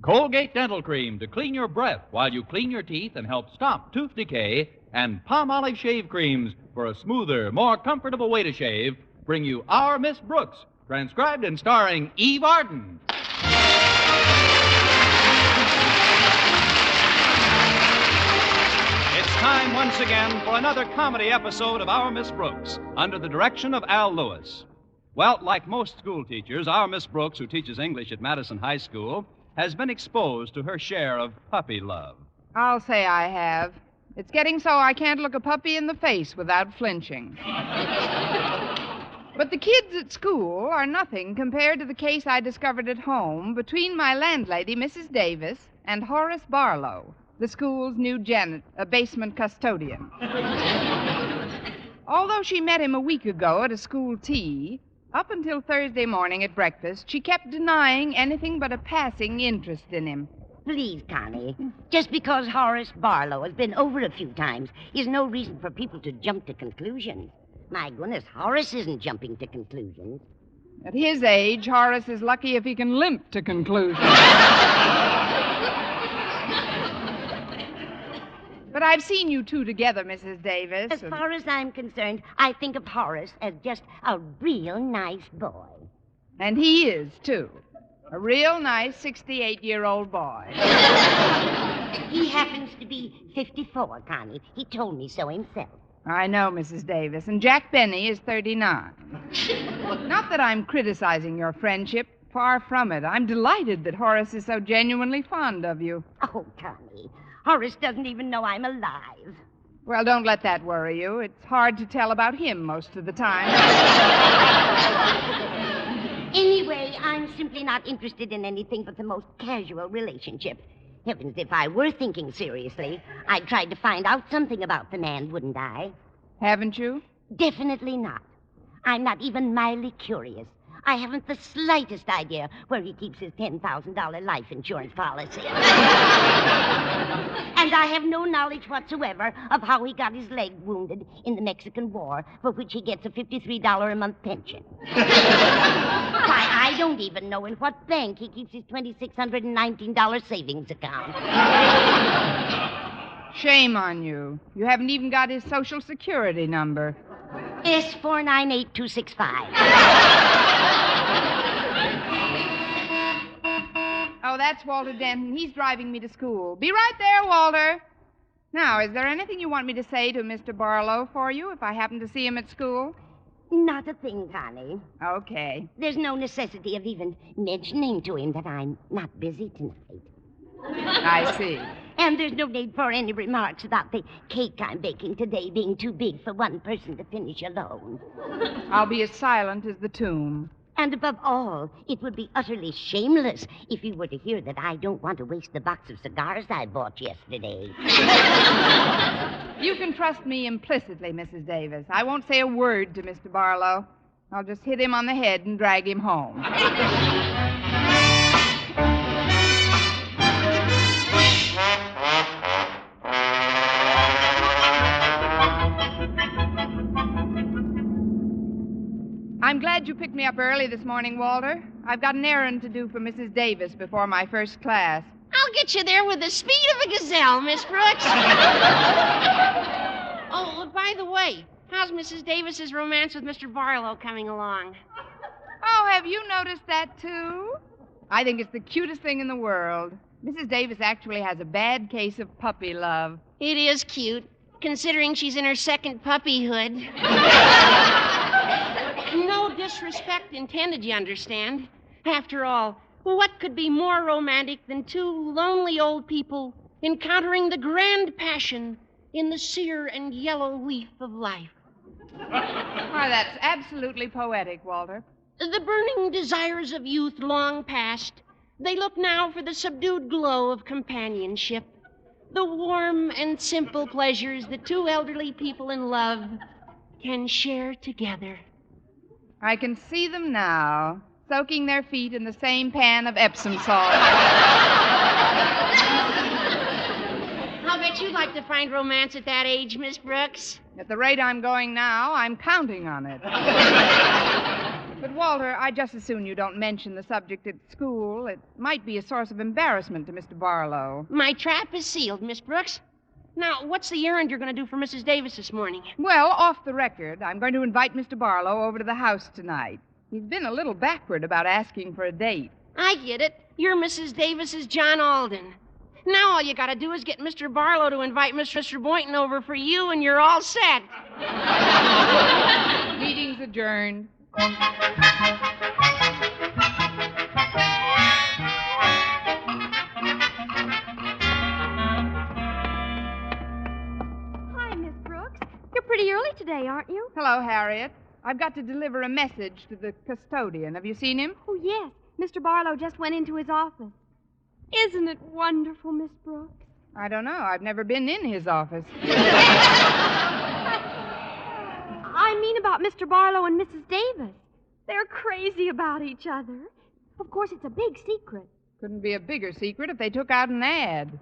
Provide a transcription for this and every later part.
Colgate Dental Cream to clean your breath while you clean your teeth and help stop tooth decay, and Palm Olive Shave Creams for a smoother, more comfortable way to shave bring you Our Miss Brooks, transcribed and starring Eve Arden. It's time once again for another comedy episode of Our Miss Brooks, under the direction of Al Lewis. Well, like most school teachers, our Miss Brooks, who teaches English at Madison High School, has been exposed to her share of puppy love. I'll say I have. It's getting so I can't look a puppy in the face without flinching. But the kids at school are nothing compared to the case I discovered at home between my landlady, Mrs. Davis, and Horace Barlow, the school's new basement custodian. Although she met him a week ago at a school tea, up until Thursday morning at breakfast, she kept denying anything but a passing interest in him. Please, Connie, just because Horace Barlow has been over a few times is no reason for people to jump to conclusions. My goodness, Horace isn't jumping to conclusions. At his age, Horace is lucky if he can limp to conclusions. But I've seen you two together, Mrs. Davis. As far as I'm concerned, I think of Horace as just a real nice boy. And he is, too. A real nice 68-year-old boy. He happens to be 54, Connie. He told me so himself. I know, Mrs. Davis. And Jack Benny is 39. Not that I'm criticizing your friendship. Far from it. I'm delighted that Horace is so genuinely fond of you. Oh, Connie, Horace doesn't even know I'm alive. Well, don't let that worry you. It's hard to tell about him most of the time. Anyway, I'm simply not interested in anything but the most casual relationship. Heavens, if I were thinking seriously, I'd try to find out something about the man, wouldn't I? Haven't you? Definitely not. I'm not even mildly curious. I haven't the slightest idea where he keeps his $10,000 life insurance policy. And I have no knowledge whatsoever of how he got his leg wounded in the Mexican War, for which he gets a $53 a month pension. Why, I don't even know in what bank he keeps his $2,619 savings account. Shame on you. You haven't even got his Social Security number. S498265. Oh, that's Walter Denton. He's driving me to school. Be right there, Walter. Now, is there anything you want me to say to Mr. Barlow for you if I happen to see him at school? Not a thing, Connie. Okay. There's no necessity of even mentioning to him that I'm not busy tonight. I see. And there's no need for any remarks about the cake I'm baking today being too big for one person to finish alone. I'll be as silent as the tomb. And above all, it would be utterly shameless if you were to hear that I don't want to waste the box of cigars I bought yesterday. You can trust me implicitly, Mrs. Davis. I won't say a word to Mr. Barlow. I'll just hit him on the head and drag him home. I'm glad you picked me up early this morning, Walter. I've got an errand to do for Mrs. Davis before my first class. I'll get you there with the speed of a gazelle, Miss Brooks. Oh, by the way, how's Mrs. Davis's romance with Mr. Barlow coming along? Oh, have you noticed that, too? I think it's the cutest thing in the world. Mrs. Davis actually has a bad case of puppy love. It is cute, considering she's in her second puppyhood. No disrespect intended, you understand. After all, what could be more romantic than two lonely old people encountering the grand passion in the sere and yellow leaf of life? Why, that's absolutely poetic, Walter. The burning desires of youth long past, they look now for the subdued glow of companionship, the warm and simple pleasures that two elderly people in love can share together. I can see them now, soaking their feet in the same pan of Epsom salt. I'll bet you'd like to find romance at that age, Miss Brooks. At the rate I'm going now, I'm counting on it. But, Walter, I'd just as soon you don't mention the subject at school. It might be a source of embarrassment to Mr. Barlow. My trap is sealed, Miss Brooks. Now, what's the errand you're going to do for Mrs. Davis this morning? Well, off the record, I'm going to invite Mr. Barlow over to the house tonight. He's been a little backward about asking for a date. I get it. You're Mrs. Davis's John Alden. Now all you got to do is get Mr. Barlow to invite Mr. Boynton over for you, and you're all set. Meeting's adjourned. Hi, Miss Brooks. You're pretty early today, aren't you? Hello, Harriet. I've got to deliver a message to the custodian. Have you seen him? Oh, yes. Mr. Barlow just went into his office. Isn't it wonderful, Miss Brooks? I don't know. I've never been in his office. I mean about Mr. Barlow and Mrs. Davis. They're crazy about each other. Of course, it's a big secret. Couldn't be a bigger secret if they took out an ad.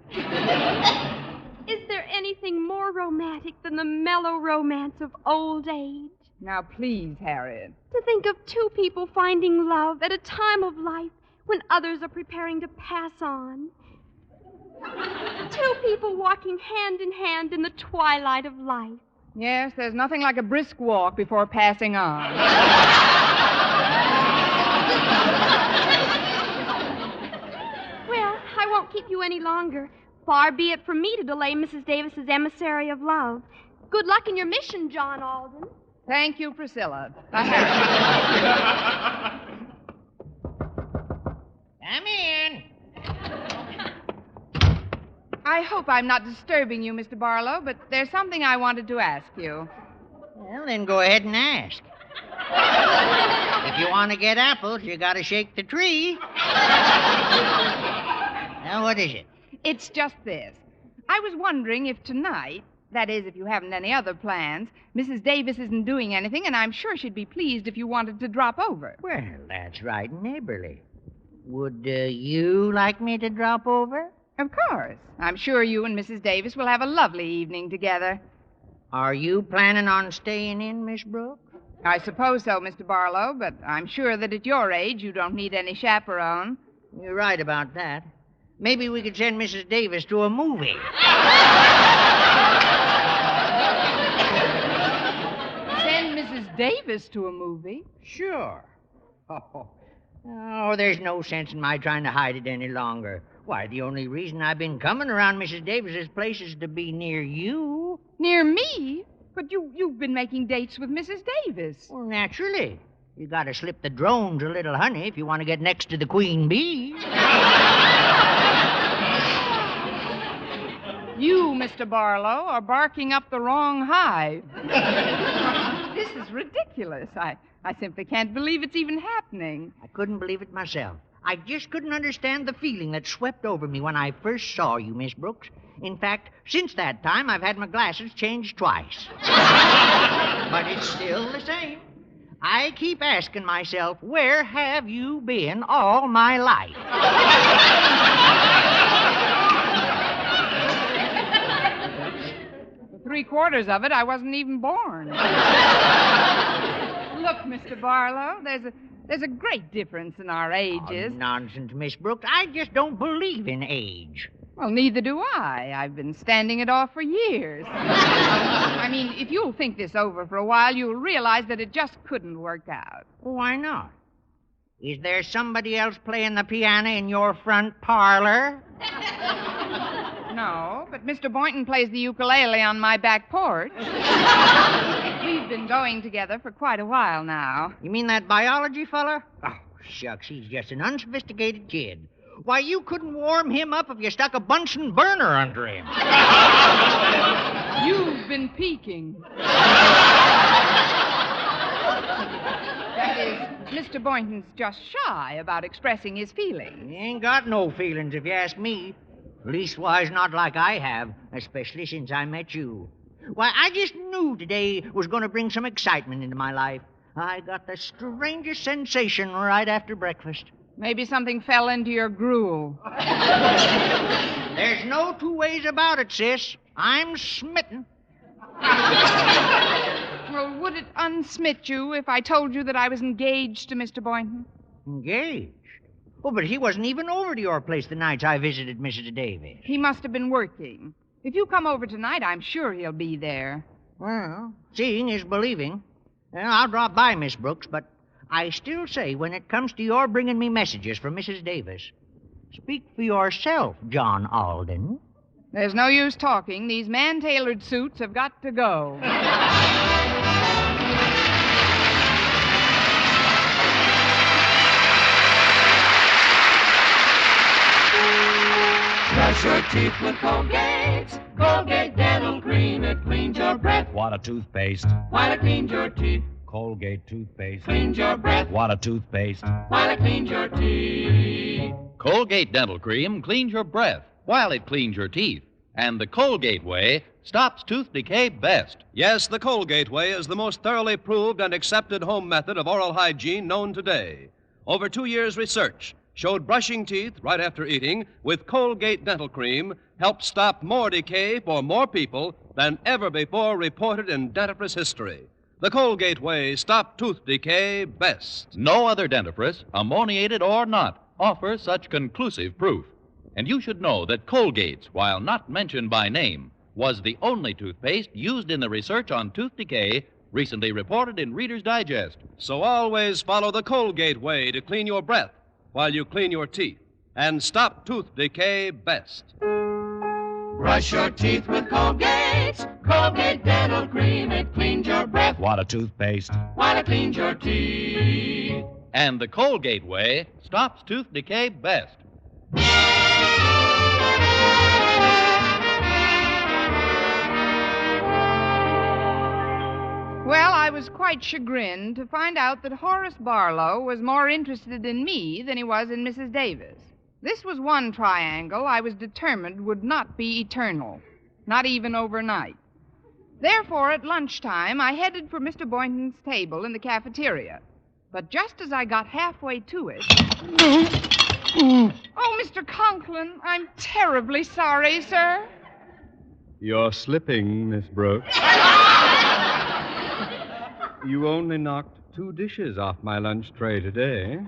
Is there anything more romantic than the mellow romance of old age? Now, please, Harriet. To think of two people finding love at a time of life when others are preparing to pass on. Two people walking hand in hand in the twilight of life. Yes, there's nothing like a brisk walk before passing on. Well, I won't keep you any longer. Far be it from me to delay Mrs. Davis's emissary of love. Good luck in your mission, John Alden. Thank you, Priscilla. Come in. I hope I'm not disturbing you, Mr. Barlow, but there's something I wanted to ask you. Well, then go ahead and ask. If you want to get apples, you got to shake the tree. Now, what is it? It's just this. I was wondering if tonight, that is, if you haven't any other plans, Mrs. Davis isn't doing anything, and I'm sure she'd be pleased if you wanted to drop over. Well, that's right neighborly. Would you like me to drop over? Of course. I'm sure you and Mrs. Davis will have a lovely evening together. Are you planning on staying in, Miss Brooks? I suppose so, Mr. Barlow, but I'm sure that at your age you don't need any chaperone. You're right about that. Maybe we could send Mrs. Davis to a movie. Send Mrs. Davis to a movie? Sure. Oh, there's no sense in my trying to hide it any longer. Why, the only reason I've been coming around Mrs. Davis's place is to be near you. Near me? But you've been making dates with Mrs. Davis. Well, naturally. You got to slip the drones a little honey if you want to get next to the queen bee. You, Mr. Barlow, are barking up the wrong hive. This is ridiculous. I simply can't believe it's even happening. I couldn't believe it myself. I just couldn't understand the feeling that swept over me when I first saw you, Miss Brooks. In fact, since that time, I've had my glasses changed twice. But it's still the same. I keep asking myself, where have you been all my life? For 3/4 of it, I wasn't even born. Look, Mr. Barlow, there's a great difference in our ages. Oh, nonsense, Miss Brooks. I just don't believe in age. Well, neither do I. I've been standing it off for years. I mean, if you'll think this over for a while, you'll realize that it just couldn't work out. Why not? Is there somebody else playing the piano in your front parlor? No, but Mr. Boynton plays the ukulele on my back porch. We've been going together for quite a while now. You mean that biology fella? Oh, shucks, he's just an unsophisticated kid. Why, you couldn't warm him up if you stuck a Bunsen burner under him. You've been peeking. That is, Mr. Boynton's just shy about expressing his feelings. He ain't got no feelings, if you ask me. Leastwise, not like I have, especially since I met you. Why, I just knew today was going to bring some excitement into my life. I got the strangest sensation right after breakfast. Maybe something fell into your gruel. There's no two ways about it, sis. I'm smitten. Well, would it unsmit you if I told you that I was engaged to Mr. Boynton? Engaged? Oh, but he wasn't even over to your place the nights I visited Mrs. Davis. He must have been working. If you come over tonight, I'm sure he'll be there. Well, seeing is believing. Well, I'll drop by, Miss Brooks, but I still say when it comes to your bringing me messages from Mrs. Davis, speak for yourself, John Alden. There's no use talking. These man-tailored suits have got to go. Brush your teeth with Colgate. Colgate Dental Cream. It cleans your breath. What a toothpaste. While it cleans your teeth. Colgate toothpaste. Cleans your breath. What a toothpaste. While it cleans your teeth. Colgate Dental Cream cleans your breath while it cleans your teeth. And the Colgate way stops tooth decay best. Yes, the Colgate way is the most thoroughly proved and accepted home method of oral hygiene known today. Over 2 years' research showed brushing teeth right after eating with Colgate Dental Cream helped stop more decay for more people than ever before reported in dentifrice history. The Colgate way stopped tooth decay best. No other dentifrice, ammoniated or not, offers such conclusive proof. And you should know that Colgate's, while not mentioned by name, was the only toothpaste used in the research on tooth decay recently reported in Reader's Digest. So always follow the Colgate way to clean your breath while you clean your teeth and stop tooth decay best. Brush your teeth with Colgate. Colgate Dental Cream. It cleans your breath. What a toothpaste. While it cleans your teeth. And the Colgate way stops tooth decay best. Well, I was quite chagrined to find out that Horace Barlow was more interested in me than he was in Mrs. Davis. This was one triangle I was determined would not be eternal, not even overnight. Therefore, at lunchtime, I headed for Mr. Boynton's table in the cafeteria. But just as I got halfway to it... Oh, Mr. Conklin, I'm terribly sorry, sir. You're slipping, Miss Brooks. You only knocked 2 dishes off my lunch tray today.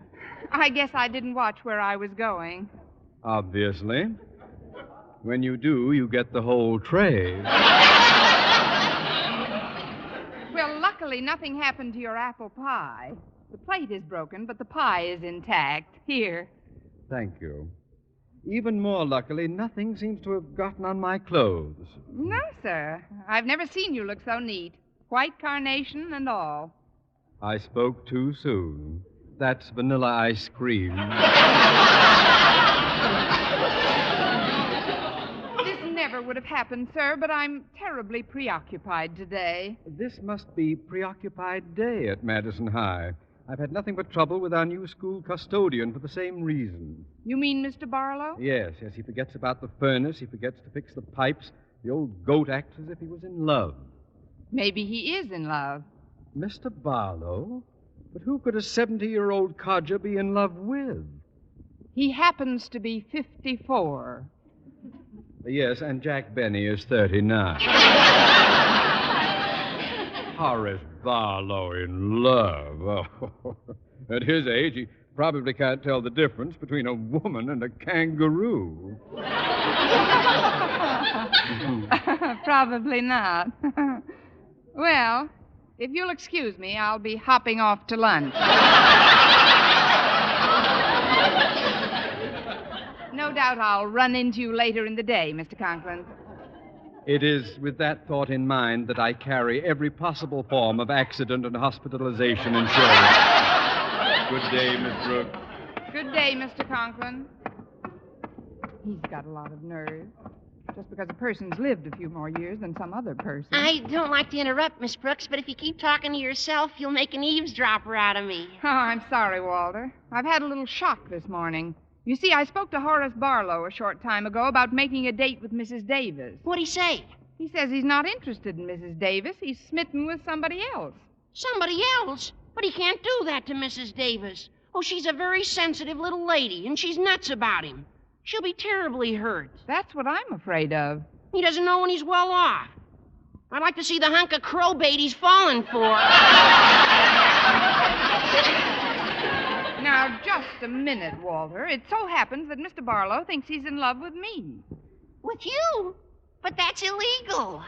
I guess I didn't watch where I was going. Obviously. When you do, you get the whole tray. Well, luckily, nothing happened to your apple pie. The plate is broken, but the pie is intact. Here. Thank you. Even more luckily, nothing seems to have gotten on my clothes. No, sir. I've never seen you look so neat. White carnation and all. I spoke too soon. That's vanilla ice cream. This never would have happened, sir, but I'm terribly preoccupied today. This must be Preoccupied Day at Madison High. I've had nothing but trouble with our new school custodian for the same reason. You mean Mr. Barlow? Yes, he forgets about the furnace. He forgets to fix the pipes. The old goat acts as if he was in love. Maybe he is in love. Mr. Barlow? But who could a 70-year-old codger be in love with? He happens to be 54. Yes, and Jack Benny is 39. Horace Barlow in love. Oh. At his age, he probably can't tell the difference between a woman and a kangaroo. Probably not. Well, if you'll excuse me, I'll be hopping off to lunch. No doubt I'll run into you later in the day, Mr. Conklin. It is with that thought in mind that I carry every possible form of accident and hospitalization insurance. Good day, Miss Brooks. Good day, Mr. Conklin. He's got a lot of nerve. Just because a person's lived a few more years than some other person. I don't like to interrupt, Miss Brooks, but if you keep talking to yourself, you'll make an eavesdropper out of me. Oh, I'm sorry, Walter. I've had a little shock this morning. You see, I spoke to Horace Barlow a short time ago about making a date with Mrs. Davis. What'd he say? He says he's not interested in Mrs. Davis. He's smitten with somebody else. Somebody else? But he can't do that to Mrs. Davis. Oh, she's a very sensitive little lady, and she's nuts about him. She'll be terribly hurt. That's what I'm afraid of. He doesn't know when he's well off. I'd like to see the hunk of crowbait he's fallen for. Now, just a minute, Walter. It so happens that Mr. Barlow thinks he's in love with me. With you? But that's illegal.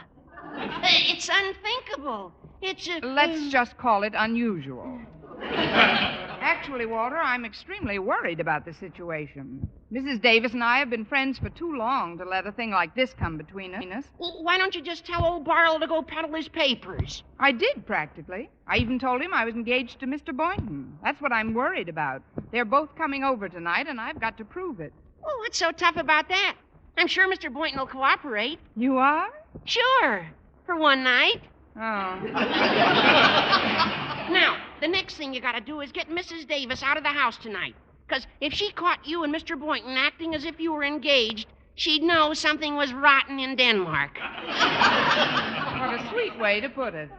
It's unthinkable. It's Let's just call it unusual. Actually, Walter, I'm extremely worried about the situation. Mrs. Davis and I have been friends for too long to let a thing like this come between us. Well, why don't you just tell old Barlow to go peddle his papers? I did, practically. I even told him I was engaged to Mr. Boynton. That's what I'm worried about. They're both coming over tonight, and I've got to prove it. Oh, what's so tough about that? I'm sure Mr. Boynton will cooperate. You are? Sure. For one night. Oh. Now, the next thing you gotta do is get Mrs. Davis out of the house tonight. Because if she caught you and Mr. Boynton acting as if you were engaged, she'd know something was rotten in Denmark. What a sweet way to put it.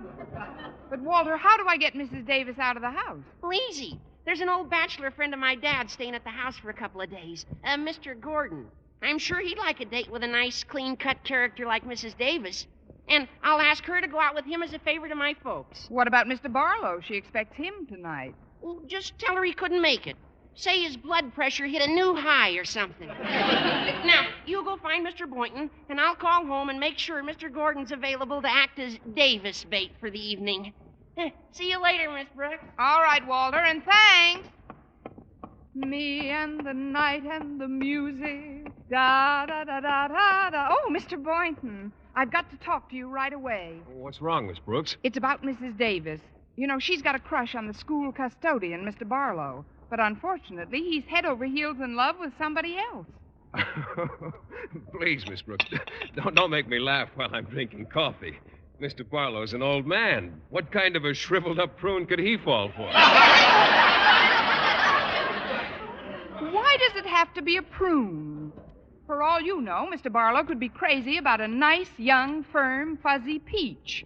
But, Walter, how do I get Mrs. Davis out of the house? Well, easy. There's an old bachelor friend of my dad's staying at the house for a couple of days, Mr. Gordon. I'm sure he'd like a date with a nice, clean-cut character like Mrs. Davis. And I'll ask her to go out with him as a favor to my folks. What about Mr. Barlow? She expects him tonight. Well, just tell her he couldn't make it. Say his blood pressure hit a new high or something. Now, you go find Mr. Boynton, and I'll call home and make sure Mr. Gordon's available to act as Davis bait for the evening. See you later, Miss Brooks. All right, Walter, and thanks. Me and the night and the music. Da da da da da da. Oh, Mr. Boynton, I've got to talk to you right away. What's wrong, Miss Brooks? It's about Mrs. Davis. You know, she's got a crush on the school custodian, Mr. Barlow. But unfortunately, he's head over heels in love with somebody else. Please, Miss Brooks, don't make me laugh while I'm drinking coffee. Mr. Barlow's an old man. What kind of a shriveled-up prune could he fall for? Why does it have to be a prune? For all you know, Mr. Barlow could be crazy about a nice, young, firm, fuzzy peach.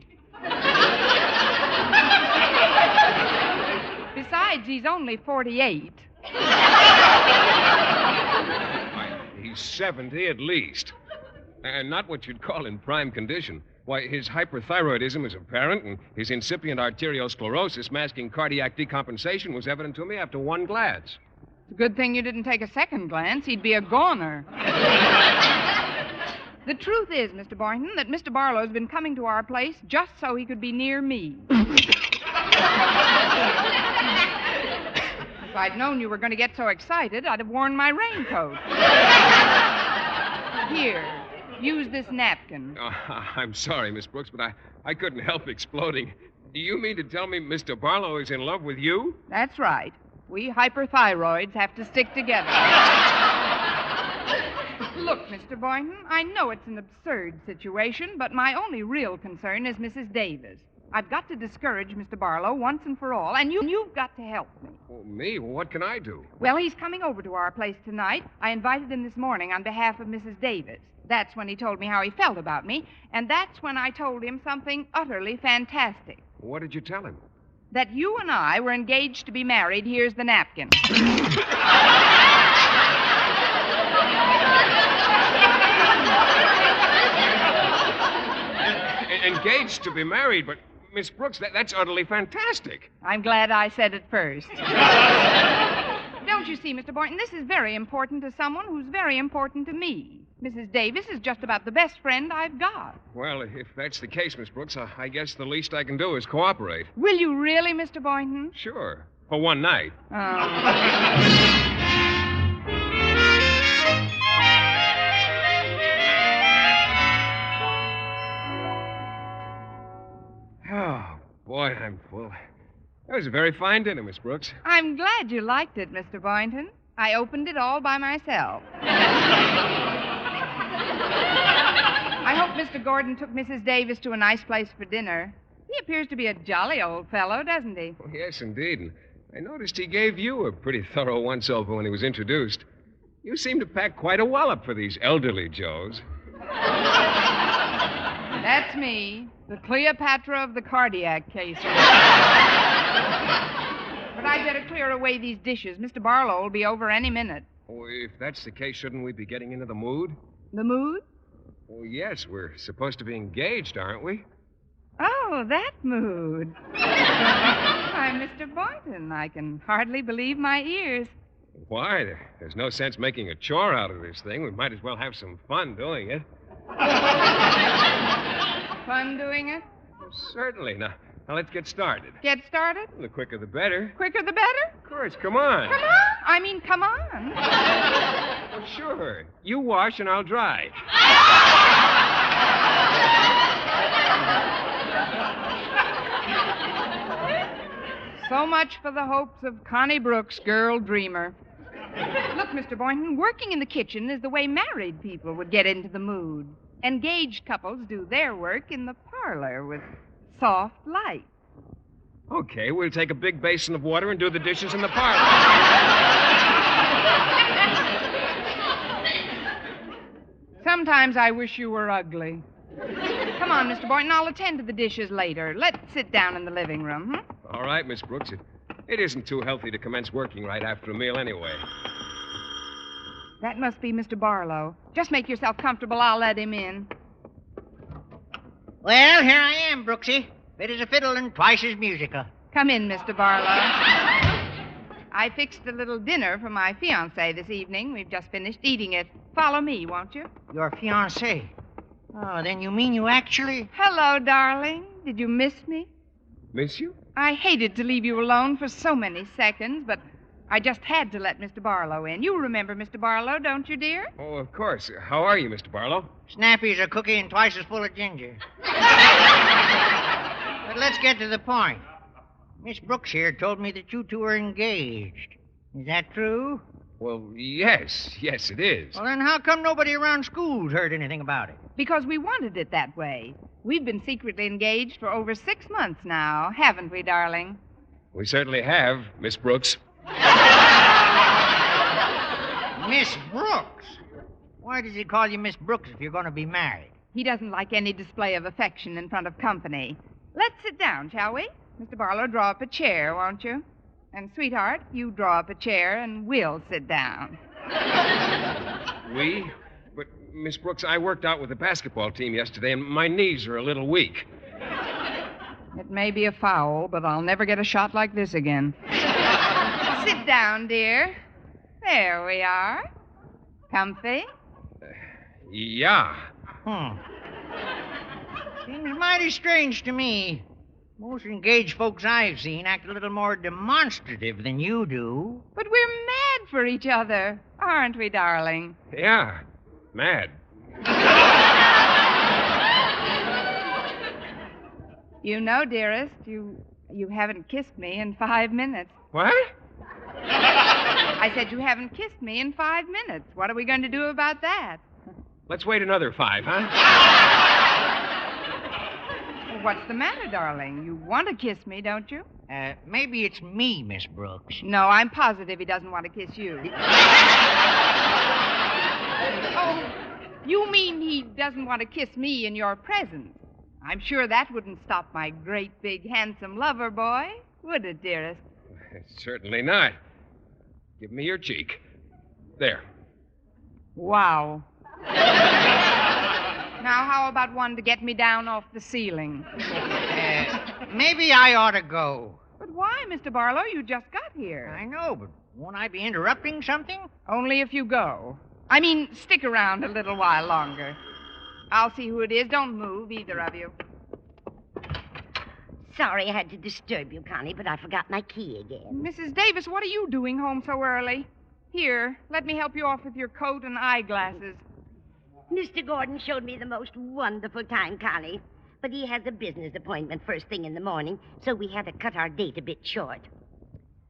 Besides, he's only 48. He's 70 at least. And not what you'd call in prime condition. Why, his hyperthyroidism is apparent, and his incipient arteriosclerosis masking cardiac decompensation was evident to me after one glance. It's a good thing you didn't take a second glance. He'd be a goner. The truth is, Mr. Boynton, that Mr. Barlow's been coming to our place just so he could be near me. If I'd known you were going to get so excited, I'd have worn my raincoat. Here, use this napkin. I'm sorry, Miss Brooks, but I couldn't help exploding. Do you mean to tell me Mr. Barlow is in love with you? That's right. We hyperthyroids have to stick together. Look, Mr. Boynton, I know it's an absurd situation, but my only real concern is Mrs. Davis. I've got to discourage Mr. Barlow once and for all, and you've got to help me. Oh, me? Well, what can I do? Well, he's coming over to our place tonight. I invited him this morning on behalf of Mrs. Davis. That's when he told me how he felt about me, and that's when I told him something utterly fantastic. What did you tell him? That you and I were engaged to be married. Here's the napkin. Engaged to be married, but Miss Brooks, that's utterly fantastic. I'm glad I said it first. Don't you see, Mr. Boynton, this is very important to someone who's very important to me. Mrs. Davis is just about the best friend I've got. Well, if that's the case, Miss Brooks, I guess the least I can do is cooperate. Will you really, Mr. Boynton? Sure. For one night. Oh, boy, I'm full. That was a very fine dinner, Miss Brooks. I'm glad you liked it, Mr. Boynton. I opened it all by myself. I hope Mr. Gordon took Mrs. Davis to a nice place for dinner. He appears to be a jolly old fellow, doesn't he? Oh, yes, indeed. And I noticed he gave you a pretty thorough once-over when he was introduced. You seem to pack quite a wallop for these elderly Joes. That's me, the Cleopatra of the cardiac cases. But I'd better clear away these dishes. Mr. Barlow will be over any minute. Oh, if that's the case, shouldn't we be getting into the mood? The mood? Oh, yes, we're supposed to be engaged, aren't we? Oh, that mood. Why, Mr. Boynton, I can hardly believe my ears. Why? There's no sense making a chore out of this thing. We might as well have some fun doing it. Fun doing it? Certainly. Now let's get started. Get started? The quicker the better. Quicker the better? Of course, come on. Come on? I mean, come on. Well, sure. You wash and I'll dry. So much for the hopes of Connie Brooks, girl dreamer. Look, Mr. Boynton, working in the kitchen is the way married people would get into the mood. Engaged couples do their work in the parlor with soft light. Okay, we'll take a big basin of water and do the dishes in the parlor. Sometimes I wish you were ugly. Come on, Mr. Boynton, I'll attend to the dishes later. Let's sit down in the living room, All right, Miss Brooks. It isn't too healthy to commence working right after a meal anyway. That must be Mr. Barlow. Just make yourself comfortable. I'll let him in. Well, here I am, Brooksy. Fit as a fiddle and twice as musical. Come in, Mr. Barlow. I fixed a little dinner for my fiancé this evening. We've just finished eating it. Follow me, won't you? Your fiancé? Oh, then you mean you actually... Hello, darling. Did you miss me? Miss you? I hated to leave you alone for so many seconds, but I just had to let Mr. Barlow in. You remember Mr. Barlow, don't you, dear? Oh, of course. How are you, Mr. Barlow? Snappy as a cookie and twice as full of ginger. But let's get to the point. Miss Brooks here told me that you two are engaged. Is that true? Well, yes, it is. Well, then how come nobody around school's heard anything about it? Because we wanted it that way. We've been secretly engaged for over 6 months now, haven't we, darling? We certainly have, Miss Brooks. Miss Brooks? Why does he call you Miss Brooks if you're going to be married? He doesn't like any display of affection in front of company. Let's sit down, shall we? Mr. Barlow, draw up a chair, won't you? And, sweetheart, you draw up a chair and we'll sit down. We? But, Miss Brooks, I worked out with the basketball team yesterday, and my knees are a little weak. It may be a foul, but I'll never get a shot like this again. Sit down, dear. There we are. Comfy? Yeah. Seems mighty strange to me. Most engaged folks I've seen act a little more demonstrative than you do. But we're mad for each other, aren't we, darling? Yeah. Mad. You know, dearest, you haven't kissed me in 5 minutes. What? I said you haven't kissed me in 5 minutes. What are we going to do about that? Let's wait another 5, huh? What's the matter, darling? You want to kiss me, don't you? Maybe it's me, Miss Brooks. No, I'm positive he doesn't want to kiss you. Oh, you mean he doesn't want to kiss me in your presence? I'm sure that wouldn't stop my great, big, handsome lover boy, would it, dearest? Certainly not. Give me your cheek. There. Wow. Now, how about one to get me down off the ceiling? Maybe I ought to go. But why, Mr. Barlow? You just got here. I know, but won't I be interrupting something? Only if you go. I mean, stick around a little while longer. I'll see who it is. Don't move, either of you. Sorry I had to disturb you, Connie, but I forgot my key again. Mrs. Davis, what are you doing home so early? Here, let me help you off with your coat and eyeglasses. Mr. Gordon showed me the most wonderful time, Connie. But he has a business appointment first thing in the morning, so we had to cut our date a bit short.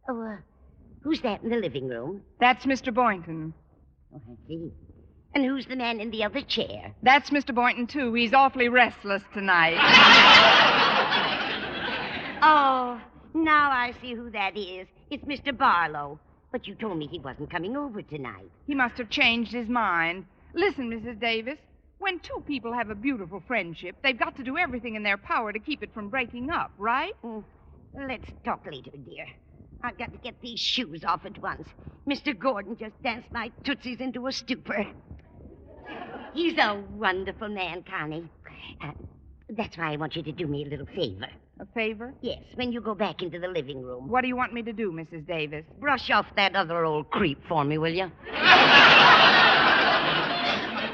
Oh, who's that in the living room? That's Mr. Boynton. Oh, I see. And who's the man in the other chair? That's Mr. Boynton, too. He's awfully restless tonight. Oh, now I see who that is. It's Mr. Barlow. But you told me he wasn't coming over tonight. He must have changed his mind. Listen, Mrs. Davis, when two people have a beautiful friendship, they've got to do everything in their power to keep it from breaking up, right? Let's talk later, dear. I've got to get these shoes off at once. Mr. Gordon just danced my tootsies into a stupor. He's a wonderful man, Connie. That's why I want you to do me a little favor. A favor? Yes, when you go back into the living room. What do you want me to do, Mrs. Davis? Brush off that other old creep for me, will you?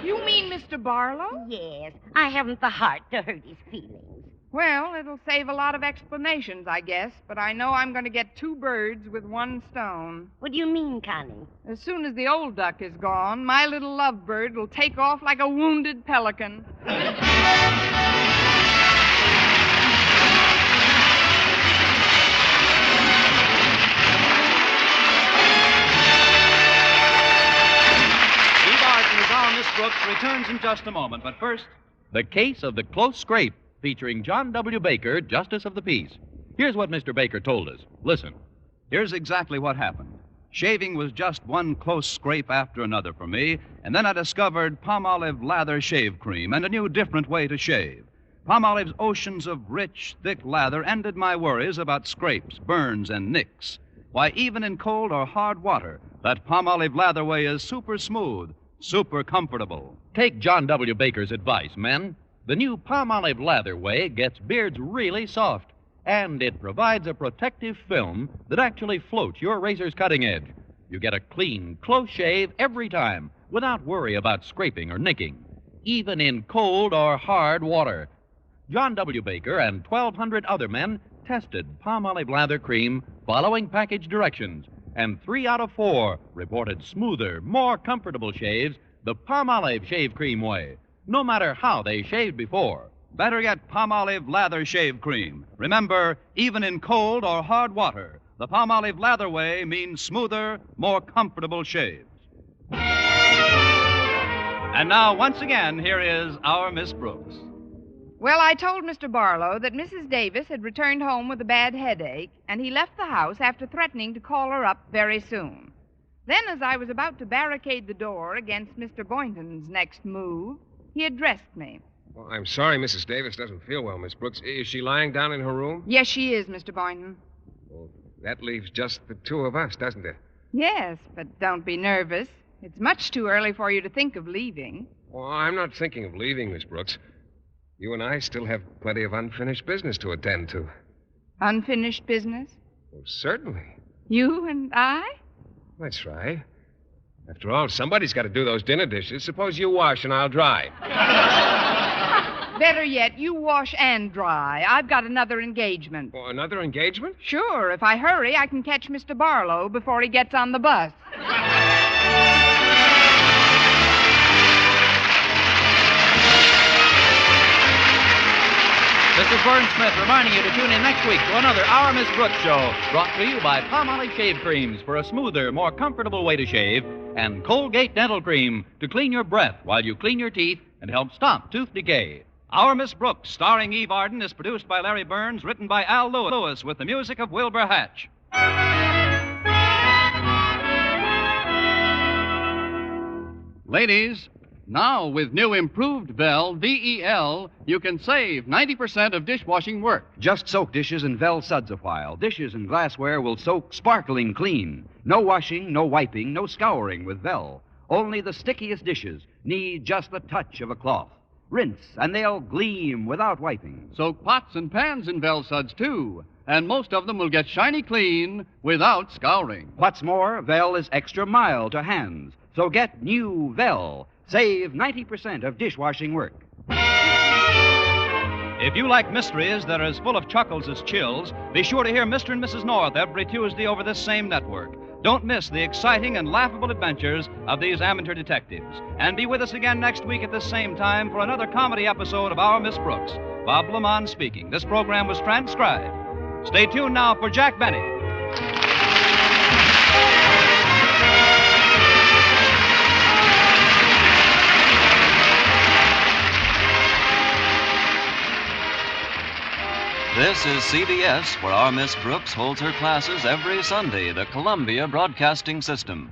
You mean Mr. Barlow? Yes, I haven't the heart to hurt his feelings. Well, it'll save a lot of explanations, I guess, but I know I'm going to get 2 birds with 1 stone. What do you mean, Connie? As soon as the old duck is gone, my little lovebird will take off like a wounded pelican. Eve Arden as our Miss Brooks returns in just a moment, but first, The Case of the Close Scrape, featuring John W. Baker, Justice of the Peace. Here's what Mr. Baker told us. Listen. here's exactly what happened. Shaving was just one close scrape after another for me, and then I discovered Palmolive lather shave cream and a new, different way to shave. Palmolive's oceans of rich, thick lather ended my worries about scrapes, burns, and nicks. Why, even in cold or hard water, that Palmolive lather way is super smooth, super comfortable. Take John W. Baker's advice, men. The new Palmolive lather way gets beards really soft, and it provides a protective film that actually floats your razor's cutting edge. You get a clean, close shave every time without worry about scraping or nicking, even in cold or hard water. John W. Baker and 1,200 other men tested Palmolive lather cream following package directions, and 3 out of 4 reported smoother, more comfortable shaves the Palmolive shave cream way, no matter how they shaved before. Better get Palmolive lather shave cream. Remember, even in cold or hard water, the Palmolive lather way means smoother, more comfortable shaves. And now, once again, here is our Miss Brooks. Well, I told Mr. Barlow that Mrs. Davis had returned home with a bad headache, and he left the house after threatening to call her up very soon. Then, as I was about to barricade the door against Mr. Boynton's next move, he addressed me. Well, I'm sorry Mrs. Davis doesn't feel well, Miss Brooks. Is she lying down in her room? Yes, she is, Mr. Boynton. Well, that leaves just the 2 of us, doesn't it? Yes, but don't be nervous. It's much too early for you to think of leaving. Well, I'm not thinking of leaving, Miss Brooks. You and I still have plenty of unfinished business to attend to. Unfinished business? Well, certainly. You and I? That's right. After all, somebody's got to do those dinner dishes. Suppose you wash and I'll dry. Better yet, you wash and dry. I've got another engagement. Well, another engagement? Sure, if I hurry, I can catch Mr. Barlow before he gets on the bus. This is Vern Smith reminding you to tune in next week to another Our Miss Brooks show, brought to you by Palmolive Shave Creams for a smoother, more comfortable way to shave, and Colgate Dental Cream to clean your breath while you clean your teeth and help stop tooth decay. Our Miss Brooks, starring Eve Arden, is produced by Larry Burns, written by Al Lewis, with the music of Wilbur Hatch. Ladies, now with new improved Vel, V-E-L, you can save 90% of dishwashing work. Just soak dishes in Vel suds a while. Dishes and glassware will soak sparkling clean. No washing, no wiping, no scouring with Vel. Only the stickiest dishes need just the touch of a cloth. Rinse, and they'll gleam without wiping. Soak pots and pans in Vel suds, too. And most of them will get shiny clean without scouring. What's more, Vel is extra mild to hands. So get new Vel. Save 90% of dishwashing work. If you like mysteries that are as full of chuckles as chills, be sure to hear Mr. and Mrs. North every Tuesday over this same network. Don't miss the exciting and laughable adventures of these amateur detectives. And be with us again next week at the same time for another comedy episode of Our Miss Brooks. Bob Lamont speaking. This program was transcribed. Stay tuned now for Jack Benny. This is CBS, where our Miss Brooks holds her classes every Sunday, the Columbia Broadcasting System.